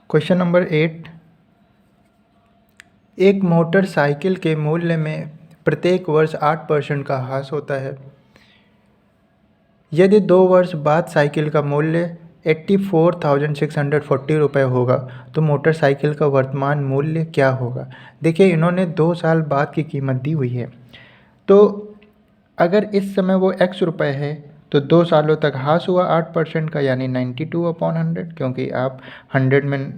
Question number 8, एक motorcycle के मूल्य में प्रत्येक वर्ष 8% का ह्रास होता है। यदि 2 वर्ष बाद साइकिल का मूल्य 84,640 रुपये होगा तो मोटरसाइकिल का वर्तमान मूल्य क्या होगा। देखिए, इन्होंने 2 साल बाद की कीमत दी हुई है, तो अगर इस समय वो x रुपये है तो 2 सालों तक ह्रास हुआ 8% का, यानी 92/100, क्योंकि आप 100 में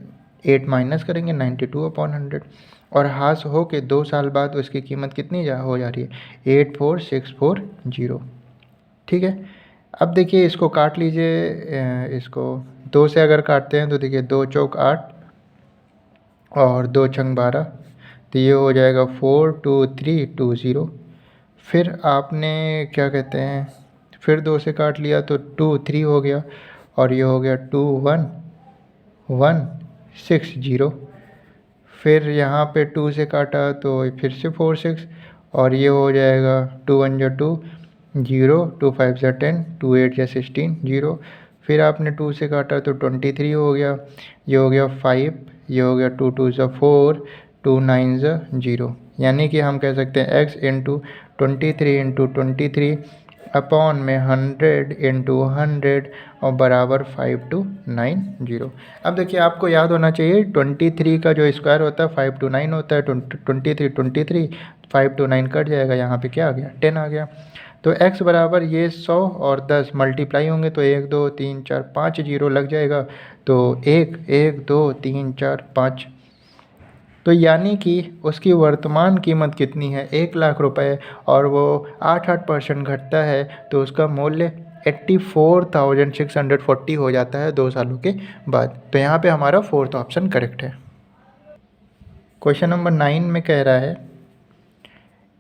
8 माइनस करेंगे 92/100, और ह्रास हो के 2 साल बाद उसकी कीमत कितनी हो जा रही है 84,640। ठीक है, अब देखिए इसको काट लीजिए, इसको 2 से अगर काटते हैं तो देखिए 2 चौक 8 और 2 छंग 12, तो ये हो जाएगा 42320। फिर आपने क्या कहते हैं, फिर 2 से काट लिया तो 23 हो गया, और ये हो गया 21160। फिर यहाँ पे 2 से काटा तो फिर से 46, और ये हो जाएगा 2 1 जा 2 0, 2 5 जा 10, 2 8 जा 16 0। फिर आपने 2 से काटा तो 23 हो गया, ये हो गया 5, ये हो गया 2 2 जा 4, 2 9 जा 0। यानी कि हम कह सकते हैं x इंटू 23 इंटू 23 अपॉन में 100 इंटू 100 और बराबर 5290। अब देखिए आपको याद होना चाहिए 23 का जो स्क्वायर होता है 529 होता है। 23 5 to 9 कट जाएगा, यहाँ पे क्या आ गया 10 आ गया। तो x बराबर ये 100 और 10 मल्टीप्लाई होंगे तो 1 2 3 4 5 जीरो लग जाएगा, तो 1 1 2 3 4 5। तो यानी कि उसकी वर्तमान कीमत कितनी है 1,00,000 रुपये, और वो 8% घटता है तो उसका मूल्य 84,640 हो जाता है 2 सालों के बाद। तो यहाँ पे हमारा 4th ऑप्शन करेक्ट है। क्वेश्चन नंबर 9 में कह रहा है,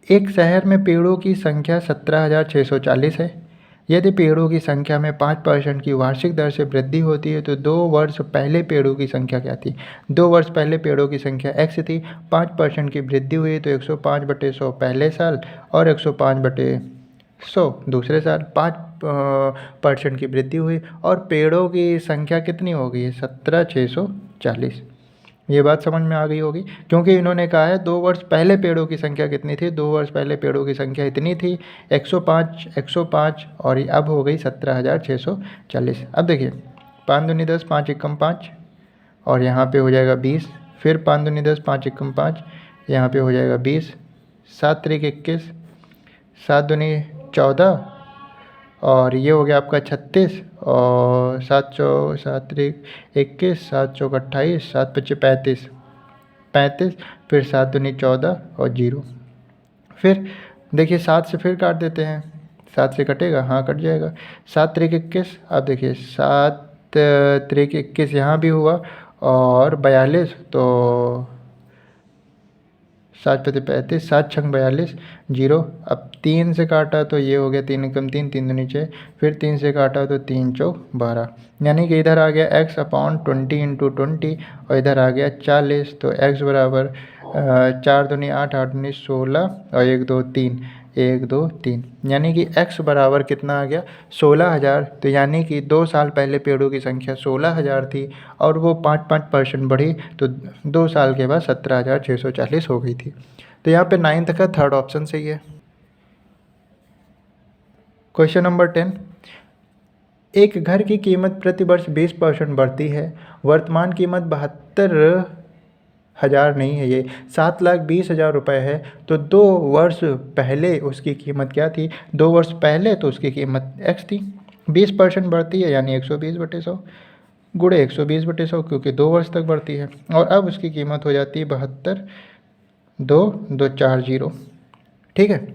एक शहर में पेड़ों की संख्या 17,640 है। यदि पेड़ों की संख्या में 5% की वार्षिक दर से वृद्धि होती है तो 2 वर्ष पहले पेड़ों की संख्या क्या थी। 2 वर्ष पहले पेड़ों की संख्या x थी, 5% की वृद्धि हुई तो 105/100 पहले साल और 105/100 दूसरे साल। 5% की वृद्धि हुई और पेड़ों की संख्या कितनी हो गई है 17,640। ये बात समझ में आ गई होगी, क्योंकि इन्होंने कहा है 2 वर्ष पहले पेड़ों की संख्या कितनी थी। 2 वर्ष पहले पेड़ों की संख्या इतनी थी 105 और अब हो गई 17,640। अब देखिए 5 दूनी 10, 5 एकम 5, और यहाँ पे हो जाएगा 20। फिर 5 दूनी 10, 5 एकम 5, यहाँ पे हो जाएगा 20। 7 त्रिक 21, 7 दूनी 14, और ये हो गया आपका 36, और 7 त्रिक 21, 7 चौक 28, 7 पच्चे 35, फिर 7 दूनी 14 और 0। फिर देखिए 7 से फिर काट देते हैं, 7 से कटेगा, हाँ कट जाएगा। 7 त्रिक 21, अब देखिए 7 त्रिक 21 यहाँ भी हुआ, और 42, तो 7 पते 35, 7 छंग 42 0। अब 3 से काटा तो ये हो गया 3 एकम 3, 3 दूनी 6, फिर 3 से काटा तो 3 चौक 12, यानी कि इधर आ गया x/20 इंटू 20, और इधर आ गया 40। तो x बराबर 4 दूनी 8, 8 दूनी 16, और 1 2 3, 1 2 3, यानी कि x बराबर कितना आ गया 16,000। तो यानी कि 2 साल पहले पेड़ों की संख्या 16,000 थी, और वो 5% बढ़ी तो 2 साल के बाद 17,640 हो गई थी। तो यहाँ पे 9th का 3rd ऑप्शन सही है। क्वेश्चन नंबर 10, एक घर की कीमत प्रति वर्ष 20% बढ़ती है। वर्तमान कीमत 72,000 नहीं है, ये 7,20,000 रुपये है। तो 2 वर्ष पहले उसकी कीमत क्या थी। 2 वर्ष पहले तो उसकी कीमत x थी, 20% बढ़ती है यानी 120/100 गुणे 120/100, क्योंकि 2 वर्ष तक बढ़ती है। और अब उसकी कीमत हो जाती है 72,240। ठीक है,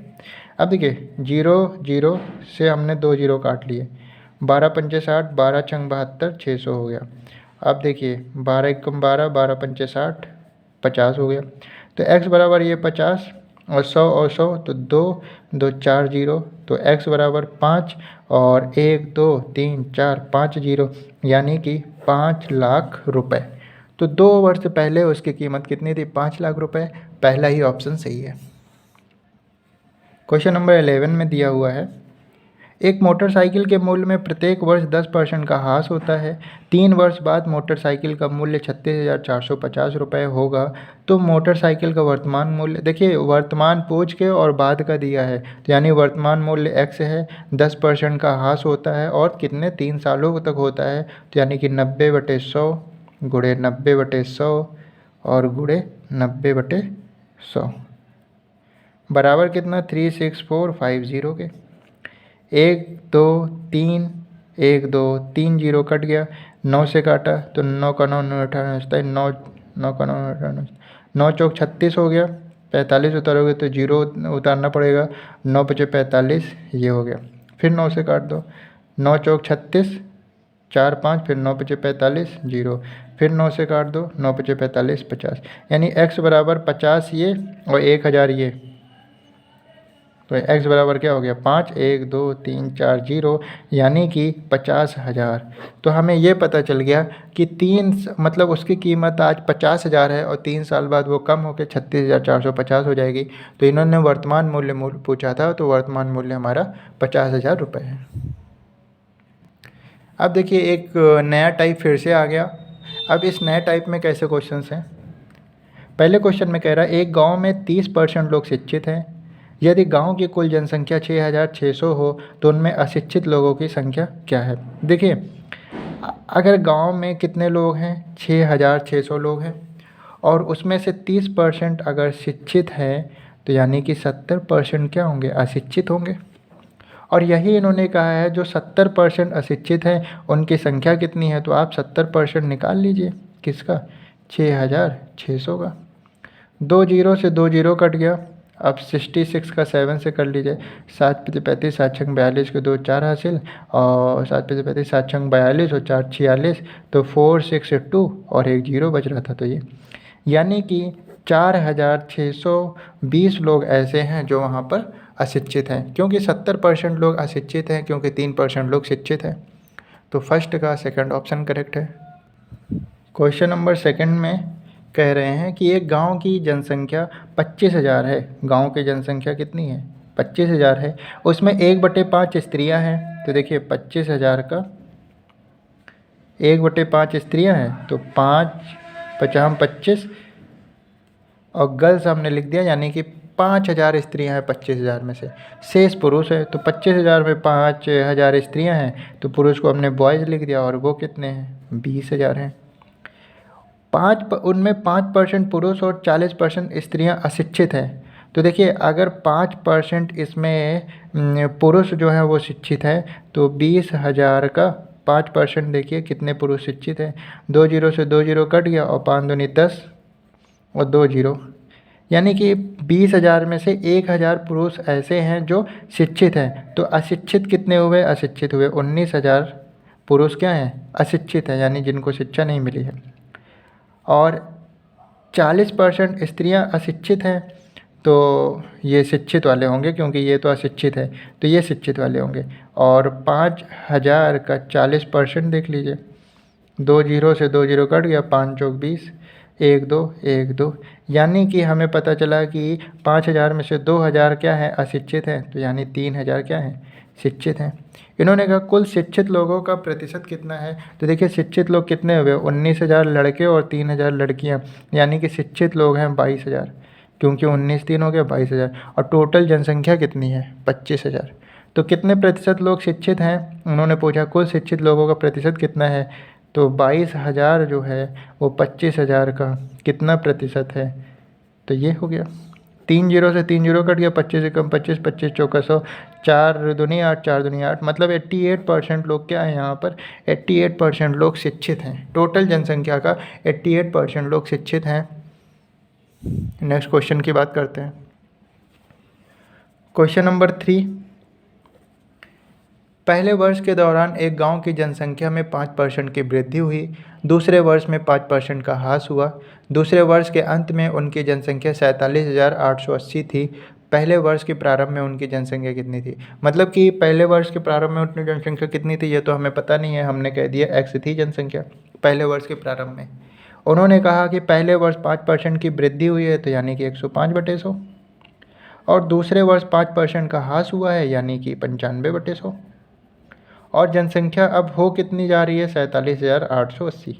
अब देखिए 0 0 से हमने 2 जीरो काट लिए, 12 पंचे 60, 12 छंग 72, 600 हो गया। अब देखिए 12 एकम 12, 12 पंचे 60, 50 हो गया। तो x बराबर ये 50 और 100 तो 2 2 4 0, तो x बराबर 5 और 1 2 3 4 5 0, यानी कि 5 लाख रुपए। तो 2 वर्ष पहले उसकी कीमत कितनी थी 5 लाख रुपए। पहला ही ऑप्शन सही है। क्वेश्चन नंबर 11 में दिया हुआ है, एक मोटरसाइकिल के मूल्य में प्रत्येक वर्ष 10% का ह्रास होता है। 3 वर्ष बाद मोटरसाइकिल का मूल्य 36,450 रुपये होगा। तो मोटरसाइकिल का वर्तमान मूल्य, देखिए वर्तमान पूछ के और बाद का दिया है, तो यानी वर्तमान मूल्य x है, 10% का ह्रास होता है और कितने 3 सालों तक होता है, तो यानी कि 90/100 गुणे 90/100 और गुणे 90/100 बराबर कितना 36450 के। 1 2 3 1 2 3 जीरो कट गया, 9 से काटा तो 9 का 9 98 होता है, 9 9 का 9 98, 9 चौक 36 हो गया, 45 उतारोगे तो जीरो उतारना पड़ेगा, 9 पचे 45 ये हो गया। फिर 9 से काट दो, 9 चौक 36 4 5, फिर 9 पचे 45 जीरो, फिर 9 से काट दो, 9 पचे 45 50, यानी x बराबर 50 ये और 1000 ये, तो x बराबर क्या हो गया 5 1 2 3 4 जीरो, यानी कि 50,000। तो हमें ये पता चल गया कि मतलब उसकी कीमत आज 50,000 है और 3 साल बाद वो कम होकर 36,450 हो जाएगी। तो इन्होंने वर्तमान मूल्य पूछा था, तो वर्तमान मूल्य हमारा 50,000 रुपये है। अब देखिए एक नया टाइप फिर से आ गया। अब इस नए टाइप में कैसे क्वेश्चंस हैं। पहले क्वेश्चन में कह रहा है एक गांव में 30% लोग शिक्षित हैं। यदि गांव की कुल जनसंख्या 6,600 हो तो उनमें अशिक्षित लोगों की संख्या क्या है। देखिए अगर गांव में कितने लोग हैं 6,600 लोग हैं और उसमें से 30% अगर शिक्षित हैं तो यानी कि 70% क्या होंगे अशिक्षित होंगे। और यही इन्होंने कहा है जो 70% अशिक्षित हैं उनकी संख्या कितनी है, तो आप 70% निकाल लीजिए किसका 6,600 का। 2 जीरो से 2 जीरो कट गया। अब 66 का 7 से कर लीजिए, 7 पचे 35 7 छंग 42 के 2 4 हासिल और 7 पचे 35 7 छंग 42 और 4 46, तो 462 और 1 जीरो बच रहा था। तो ये यानी कि 4,620 लोग ऐसे हैं जो वहाँ पर अशिक्षित हैं, क्योंकि 70% लोग अशिक्षित हैं क्योंकि 3% लोग शिक्षित हैं। तो फर्स्ट का सेकंड ऑप्शन करेक्ट है। क्वेश्चन नंबर सेकंड में कह रहे हैं कि एक गांव की जनसंख्या 25,000 है। गांव की जनसंख्या कितनी है 25,000 है, उसमें 1/5 स्त्रियां हैं। तो देखिए 25,000 का 1/5 स्त्रियां हैं, तो 5 50 25 और गर्ल्स हमने लिख दिया, यानी कि 5,000 स्त्रियां हैं 25,000 में से, शेष पुरुष है। तो 25,000 में 5,000 स्त्रियां हैं तो पुरुष को हमने बॉयज़ लिख दिया और वो कितने हैं 20,000 हैं। उनमें 5% पुरुष और 40% स्त्रियां अशिक्षित हैं। तो देखिए अगर 5% इसमें पुरुष जो है वो शिक्षित है तो 20,000 का 5% देखिए कितने पुरुष शिक्षित हैं। 2 जीरो से 2 जीरो कट गया और 5 दूनी 10 और 2 जीरो, यानी कि 20,000 में से 1,000 पुरुष ऐसे हैं जो शिक्षित हैं। तो अशिक्षित कितने हुए अशिक्षित हुए 19,000 पुरुष क्या हैं अशिक्षित हैं, यानी जिनको शिक्षा नहीं मिली है। और 40% स्त्रियां अशिक्षित हैं, तो ये शिक्षित वाले होंगे क्योंकि ये तो अशिक्षित है, तो ये शिक्षित वाले होंगे। और 5,000 का 40% देख लीजिए, 2 जीरो से 2 जीरो कट गया, 5 चौक 20 1 2 1 2, यानी कि हमें पता चला कि 5,000 में से 2,000 क्या है अशिक्षित हैं, तो यानी 3,000 क्या हैं शिक्षित हैं। इन्होंने कहा कुल शिक्षित लोगों का प्रतिशत कितना है। तो देखिए शिक्षित लोग कितने हुए 19,000 लड़के और 3,000 लड़कियां, यानी कि शिक्षित लोग हैं 22,000, क्योंकि 19 3 हो गया 22,000। और टोटल जनसंख्या कितनी है 25,000। तो कितने प्रतिशत लोग शिक्षित हैं, उन्होंने पूछा कुल शिक्षित लोगों का प्रतिशत कितना है। तो 22,000 जो है वो 25,000 का कितना प्रतिशत है, तो ये हो गया। 3 जीरो से 3 जीरो कट गया, 25 एकम 25 25 चौका 100, 4 दूनी 8 4 दूनी 8, मतलब 88% लोग क्या है यहाँ पर 88% लोग शिक्षित हैं। टोटल जनसंख्या का 88% लोग शिक्षित हैं। नेक्स्ट क्वेश्चन की बात करते हैं। क्वेश्चन नंबर 3, पहले वर्ष के दौरान एक गांव की जनसंख्या में 5% की वृद्धि हुई, दूसरे वर्ष में 5% का ह्रास हुआ, दूसरे वर्ष के अंत में उनकी जनसंख्या 47,880 थी। पहले वर्ष के प्रारंभ में उनकी जनसंख्या कितनी थी। मतलब कि पहले वर्ष के प्रारंभ में उनकी जनसंख्या कितनी थी ये तो हमें पता नहीं है, हमने कह दिया x थी जनसंख्या पहले वर्ष के प्रारंभ में। उन्होंने कहा कि पहले वर्ष 5% की वृद्धि हुई है, तो यानी कि 105/100, और दूसरे वर्ष 5% का ह्रास हुआ है, यानी कि 95/100। और जनसंख्या अब हो कितनी जा रही है, 47,880।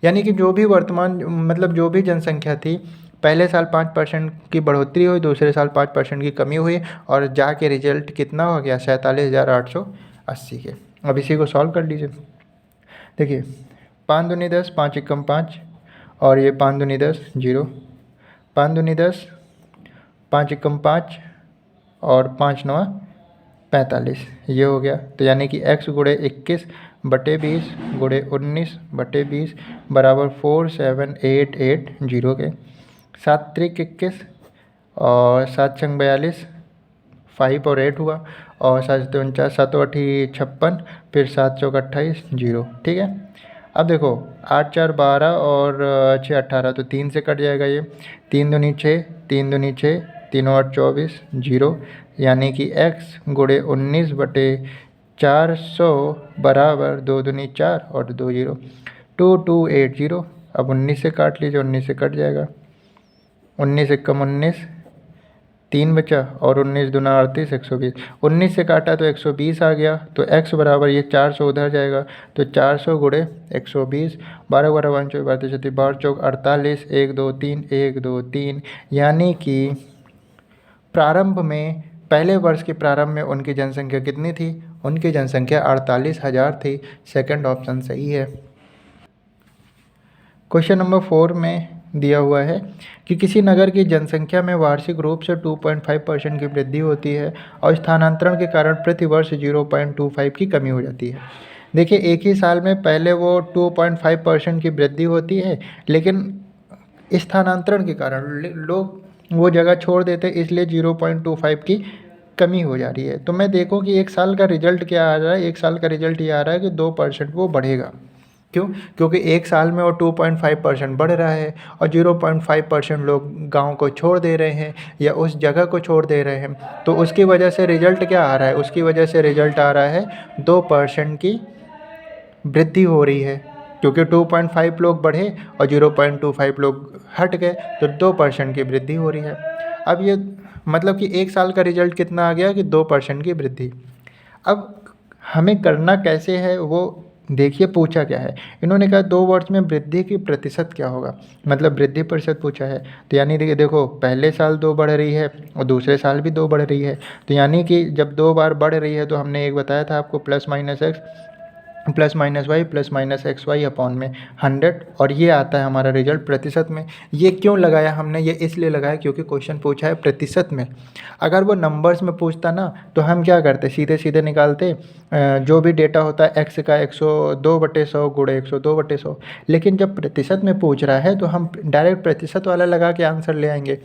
यानी कि जो भी वर्तमान मतलब जो भी जनसंख्या थी, पहले साल 5% की बढ़ोतरी हुई, दूसरे साल 5% की कमी हुई, और जाके रिजल्ट कितना हो गया, 47,880 के। अब इसी को सॉल्व कर लीजिए। देखिए 5 दूनी 10, 5 एकम 5, और ये 5 दूनी 10 0, 5 दूनी 10, 5 एकम 5, और 5 नवा 45, ये हो गया। तो यानी कि x गुणे 21 बटे 20 गुणे 19 बटे 20 बराबर 47,880 के। 7 त्रिक 21 और 7 छंग 42, 5 और 8 हुआ, और 7 49, 7 8 56, फिर 7 चौक 28 0। ठीक है। अब देखो 8 4 12 और 6 18, तो 3 से कट जाएगा ये। 3 दूनी 6, 3 दूनी 6, 3 8 24 0, यानी कि x गुणे 19 बटे 400 बराबर 2 दूनी 4 और 2 0, 2280। अब 19 से काट लीजिए, 19 से कट जाएगा। 19 एकम 19, 3 बचा, और 19 दूना 38, 120। 19 से काटा तो 120 आ गया, तो x बराबर ये 400 उधर जाएगा, तो 400 गुणे 120, 12 12 1 24 32 36 12 चौक 48, 1 2 3 1 2 3, यानी कि प्रारंभ में पहले वर्ष के प्रारंभ में उनकी जनसंख्या कितनी थी, उनकी जनसंख्या 48,000 थी। सेकंड ऑप्शन सही है। क्वेश्चन नंबर 4 में दिया हुआ है कि किसी नगर की जनसंख्या में वार्षिक रूप से 2.5% की वृद्धि होती है और स्थानांतरण के कारण प्रति वर्ष 0.25 की कमी हो जाती है। देखिए एक ही साल में पहले वो 2.5% की वृद्धि होती है, लेकिन स्थानांतरण के कारण लोग वो जगह छोड़ देते, इसलिए 0.25 की कमी हो जा रही है। तो मैं देखो कि एक साल का रिजल्ट क्या आ रहा है। एक साल का रिजल्ट ये आ रहा है कि 2% वो बढ़ेगा। क्यों? क्योंकि एक साल में वो 2.5% बढ़ रहा है और 0.5% लोग गांव को छोड़ दे रहे हैं या उस जगह को छोड़ दे रहे हैं। तो उसकी वजह से रिजल्ट क्या आ रहा है, उसकी वजह से रिजल्ट आ रहा है 2% की वृद्धि हो रही है, क्योंकि 2.5 लोग बढ़े और 0.25 लोग हट गए, तो 2% की वृद्धि हो रही है। अब ये मतलब कि एक साल का रिजल्ट कितना आ गया कि 2% की वृद्धि। अब हमें करना कैसे है वो देखिए, पूछा क्या है। इन्होंने कहा 2 वर्ष में वृद्धि की प्रतिशत क्या होगा, मतलब वृद्धि प्रतिशत पूछा है। तो यानी देखो पहले साल 2 बढ़ रही है और दूसरे साल भी 2 बढ़ रही है, तो यानी कि जब 2 बार बढ़ रही है तो हमने एक बताया था आपको plus minus X plus minus Y plus minus X Y upon में 100, और ये आता है हमारा रिजल्ट प्रतिशत में। ये क्यों लगाया हमने, ये इसलिए लगाया क्योंकि क्वेश्चन पूछा है प्रतिशत में। अगर वो नंबर्स में पूछता ना तो हम क्या करते, सीधे सीधे निकालते जो भी डेटा होता है x का 102/100 गुणे 102/100। लेकिन जब प्रतिशत में पूछ रहा है तो हम डायरेक्ट प्रतिशत वाला लगा के आंसर ले आएंगे।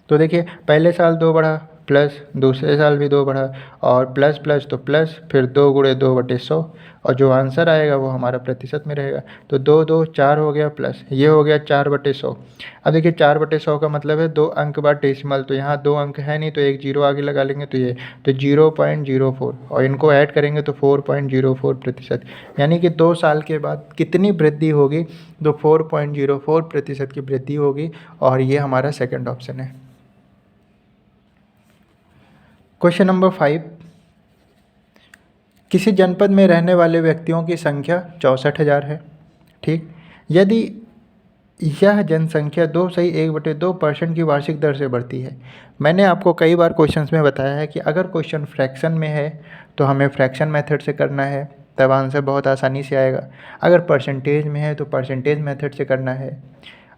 तो देखिए पहले साल 2 बढ़ा, प्लस दूसरे साल भी 2 बढ़ा, और प्लस प्लस तो प्लस, फिर 2 गुणे 2/100, और जो आंसर आएगा वो हमारा प्रतिशत में रहेगा। तो 2 2 4 हो गया, प्लस ये हो गया 4/100। अब देखिए 4/100 का मतलब है 2 अंक बाद डेसिमल, तो यहाँ 2 अंक है नहीं तो एक जीरो आगे लगा लेंगे, तो ये तो 0.04, और इनको ऐड करेंगे तो 4.04%। यानी कि 2 साल के बाद कितनी वृद्धि होगी, तो 4.04% की वृद्धि होगी, और ये हमारा सेकंड ऑप्शन है। क्वेश्चन नंबर 5, किसी जनपद में रहने वाले व्यक्तियों की संख्या 64,000 है। ठीक, यदि यह जनसंख्या 2.1/2% की वार्षिक दर से बढ़ती है। मैंने आपको कई बार क्वेश्चंस में बताया है कि अगर क्वेश्चन फ्रैक्शन में है तो हमें फ्रैक्शन मेथड से करना है, तब आंसर बहुत आसानी से आएगा। अगर परसेंटेज में है तो परसेंटेज मेथड से करना है।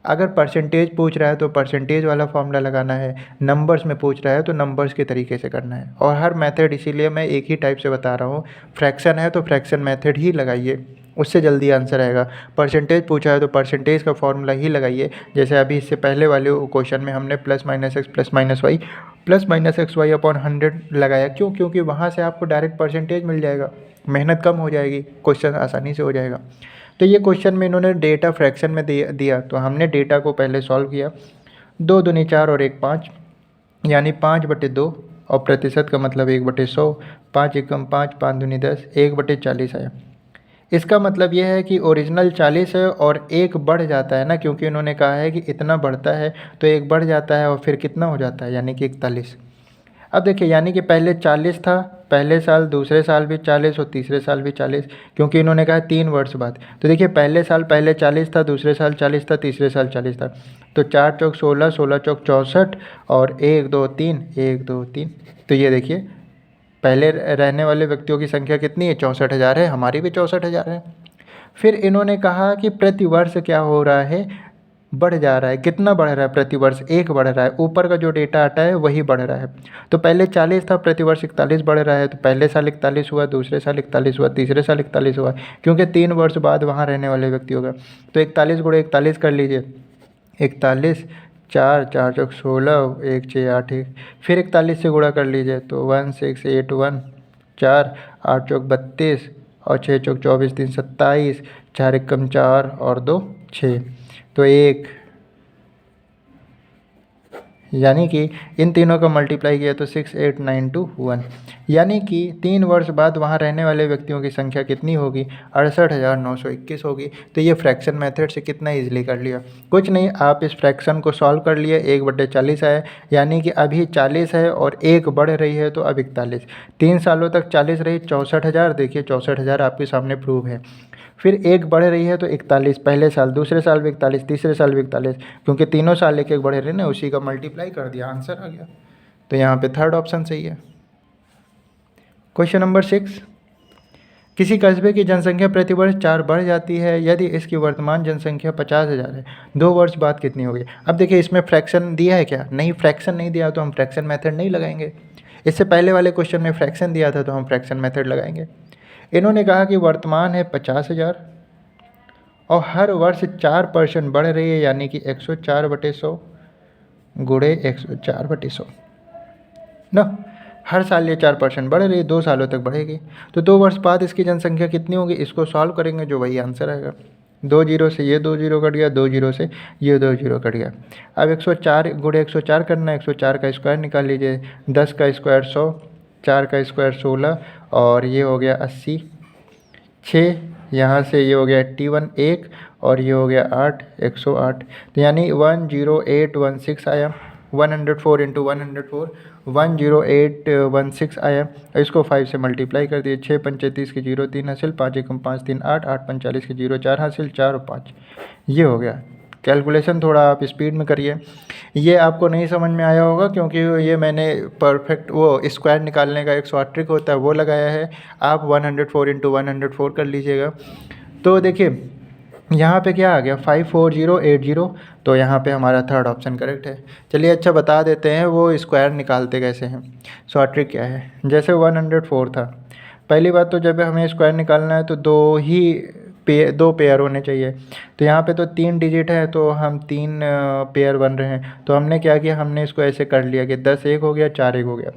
अगर परसेंटेज पूछ रहा है तो परसेंटेज वाला फॉर्मूला लगाना है, नंबर्स में पूछ रहा है तो नंबर्स के तरीके से करना है। और हर मेथड इसीलिए मैं एक ही टाइप से बता रहा हूँ। फ्रैक्शन है तो फ्रैक्शन मेथड ही लगाइए, उससे जल्दी आंसर आएगा। परसेंटेज पूछा है तो परसेंटेज का फॉर्मूला ही लगाइए। जैसे अभी इससे पहले वाले क्वेश्चन में हमने plus minus X Y upon 100 लगाया। क्यों? क्योंकि वहाँ से आपको डायरेक्ट परसेंटेज मिल जाएगा, मेहनत कम हो जाएगी, क्वेश्चन आसानी से हो जाएगा। तो ये क्वेश्चन में इन्होंने डेटा फ्रैक्शन में दिया तो हमने डेटा को पहले सॉल्व किया। 2 दूनी 4 और 1 5, यानी 5/2, और प्रतिशत का मतलब 1/100। 5 एकम 5, 5 दूनी 10, 1/40 आया। इसका मतलब ये है कि ओरिजिनल 40 है और 1 बढ़ जाता है ना, क्योंकि उन्होंने कहा है कि इतना बढ़ता है तो 1 बढ़ जाता है और फिर कितना हो जाता है, यानी कि 41। अब देखिए यानी कि पहले 40 था पहले साल दूसरे साल भी 40 और तीसरे साल भी 40, क्योंकि इन्होंने कहा 3 वर्ष बाद। तो देखिए पहले साल पहले 40 था, दूसरे साल 40 था, तीसरे साल 40 था। तो 4 चौक 16, 16 चौक 64 और 1 2 3, 1 2 3। तो ये देखिए पहले रहने वाले व्यक्तियों की संख्या कितनी है, 64,000 है, हमारी भी 64,000 है। फिर इन्होंने कहा कि प्रतिवर्ष क्या हो रहा है, बढ़ जा रहा है। कितना बढ़ रहा है प्रतिवर्ष, 1 बढ़ रहा है। ऊपर का जो डेटा आता है वही बढ़ रहा है। तो पहले 40 था, प्रतिवर्ष 41 बढ़ रहा है। तो पहले साल 41 हुआ, दूसरे साल 41 हुआ, तीसरे साल 41 हुआ, क्योंकि 3 वर्ष बाद वहाँ रहने वाले व्यक्ति होगा। तो 41 गुणे 41 कर लीजिए, 41, 4 4 चौक 16, 1 6 8 1, फिर 41 से गुणा कर लीजिए तो 1681, 4 8 चौक 32 और 6 चौक 24, 3 27, 4 एकम 4 और 2 6। तो 1, यानी कि इन तीनों का मल्टीप्लाई किया तो 68921, यानी कि 3 वर्ष बाद वहाँ रहने वाले व्यक्तियों की संख्या कितनी होगी, 68,921 होगी। तो ये फ्रैक्शन मेथड से कितना इजीली कर लिया, कुछ नहीं, आप इस फ्रैक्शन को सॉल्व कर लिए, 1/40 आया, यानी कि अभी 40 है और 1 बढ़ रही है तो अब 41। 3 सालों तक 40 रही, 64,000, देखिए 64,000 आपके सामने प्रूव है। फिर 1 बढ़ रही है तो 41, पहले साल दूसरे साल भी 41, तीसरे साल भी 41, क्योंकि तीनों साल 1 1 बढ़े रहे ना, उसी का मल्टीप्लाई कर दिया, आंसर आ गया। तो यहाँ पे थर्ड ऑप्शन सही है। क्वेश्चन नंबर 6, किसी कस्बे की जनसंख्या प्रतिवर्ष 4 बढ़ जाती है यदि इसकी वर्तमान जनसंख्या 50,000 है, 2 वर्ष बाद कितनी होगी। अब देखिए इसमें फ्रैक्शन दिया है क्या, नहीं, फ्रैक्शन नहीं दिया तो हम फ्रैक्शन मेथड नहीं लगाएंगे। इससे पहले वाले क्वेश्चन में फ्रैक्शन दिया था तो हम फ्रैक्शन मेथड लगाएंगे। इन्होंने कहा कि वर्तमान है 50,000 और हर वर्ष 4% बढ़ रही है, यानी कि 104/100 गुणे 104/100 ना, हर साल ये 4% बढ़ रही है, 2 सालों तक बढ़ेगी। तो 2 वर्ष बाद इसकी जनसंख्या कितनी होगी, इसको सॉल्व करेंगे जो वही आंसर आएगा। 2 जीरो से ये 2 जीरो कट गया, 2 जीरो से ये 2 जीरो कट गया। अब 104 गुणे 104 करना है, 104 का स्क्वायर निकाल लीजिए, 10 का स्क्वायर 100, 4 का स्क्वायर 16 और ये हो गया 80, 6 यहाँ से ये हो गया 81 1 और ये हो गया 8, 108। तो यानी 10816 आया, 104 इंटू 104, 10816 आया। इसको 5 से मल्टीप्लाई कर दिए, 6 पंचे 30 के 0 3 हासिल, 5 एकम 5 3 8, 8 45 के 0 4 हासिल, 4 और 5, ये हो गया। कैलकुलेशन थोड़ा आप स्पीड में करिए, ये आपको नहीं समझ में आया होगा क्योंकि ये मैंने परफेक्ट वो स्क्वायर निकालने का एक शॉर्ट ट्रिक होता है वो लगाया है। आप 104 इंटू 104 कर लीजिएगा। तो देखिए यहाँ पे क्या आ गया, 54080, तो यहाँ पे हमारा थर्ड ऑप्शन करेक्ट है। चलिए अच्छा बता देते हैं वो स्क्वायर निकालते कैसे हैं, शॉर्ट ट्रिक क्या है। जैसे 104 था, पहली बात तो जब हमें स्क्वायर निकालना है तो दो पेयर होने चाहिए। तो यहाँ पे तो 3 डिजिट है तो हम 3 पेयर बन रहे हैं। तो हमने क्या किया, हमने इसको ऐसे कर लिया कि 10 1 हो गया, 4 1 हो गया,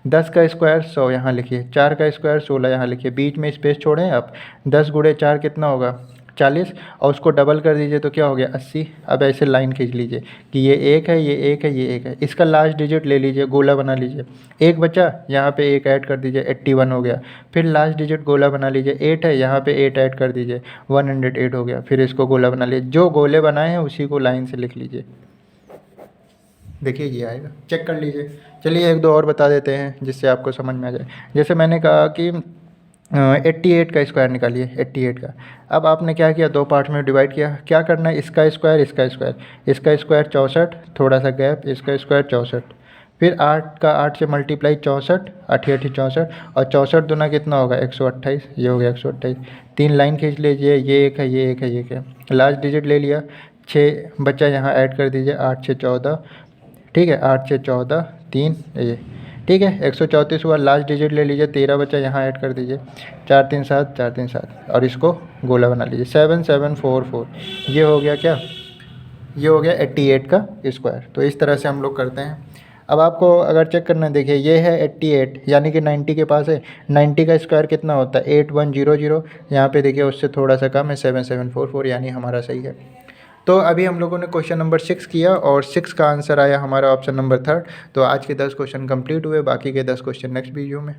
10 का स्क्वायर 100 यहाँ लिखिए, 4 का स्क्वायर 16 यहाँ लिखिए, बीच में स्पेस छोड़ें आप। 10 गुणे 4 कितना होगा, 40, और उसको डबल कर दीजिए तो क्या हो गया 80। अब ऐसे लाइन खींच लीजिए कि ये 1 है, ये 1 है, ये 1 है, इसका लास्ट डिजिट ले लीजिए, गोला बना लीजिए, 1 बचा, यहाँ पे 1 ऐड कर दीजिए, 81 हो गया। फिर लास्ट डिजिट गोला बना लीजिए, 8 है, यहाँ पे 8 ऐड कर दीजिए, 108 हो गया। फिर इसको गोला बना लीजिए, जो गोले बनाए हैं उसी को लाइन से लिख लीजिए, देखिए ये आएगा, चेक कर लीजिए। चलिए 1 2 और बता देते हैं जिससे आपको समझ में आ जाए। जैसे मैंने कहा कि 88 का स्क्वायर निकालिए, 88 का। अब आपने क्या किया, 2 पार्ट में डिवाइड किया। क्या करना है, इसका स्क्वायर, इसका स्क्वायर, इसका स्क्वायर 64, थोड़ा सा गैप, इसका स्क्वायर 64, फिर 8 का 8 से मल्टीप्लाई 64, 8 8 64, और 64 दूना कितना होगा 128, ये हो गया 128। 3 लाइन खींच लीजिए, ये 1 है, ये 1 है, ये क्या, लास्ट डिजिट ले लिया, 6 बच्चा यहाँ ऐड कर दीजिए, 8 6 14, ठीक है, 8 6 14 3 ये, ठीक है, 134 हुआ। लास्ट डिजिट ले लीजिए, 13 बचा, यहाँ ऐड कर दीजिए, 4 3 7, 4 3 7, और इसको गोला बना लीजिए, 7 7 4 4, ये हो गया क्या, ये हो गया 88 का स्क्वायर। तो इस तरह से हम लोग करते हैं। अब आपको अगर चेक करना है, देखिए ये है 88 यानी कि 90 के पास है, 90 का स्क्वायर कितना होता है 8100, यहाँ पे देखिए उससे थोड़ा सा कम है 7744, यानी हमारा सही है। तो अभी हम लोगों ने क्वेश्चन नंबर 6 किया और 6 का आंसर आया हमारा ऑप्शन नंबर 3। तो आज के 10 क्वेश्चन कंप्लीट हुए, बाकी के 10 क्वेश्चन नेक्स्ट वीडियो में।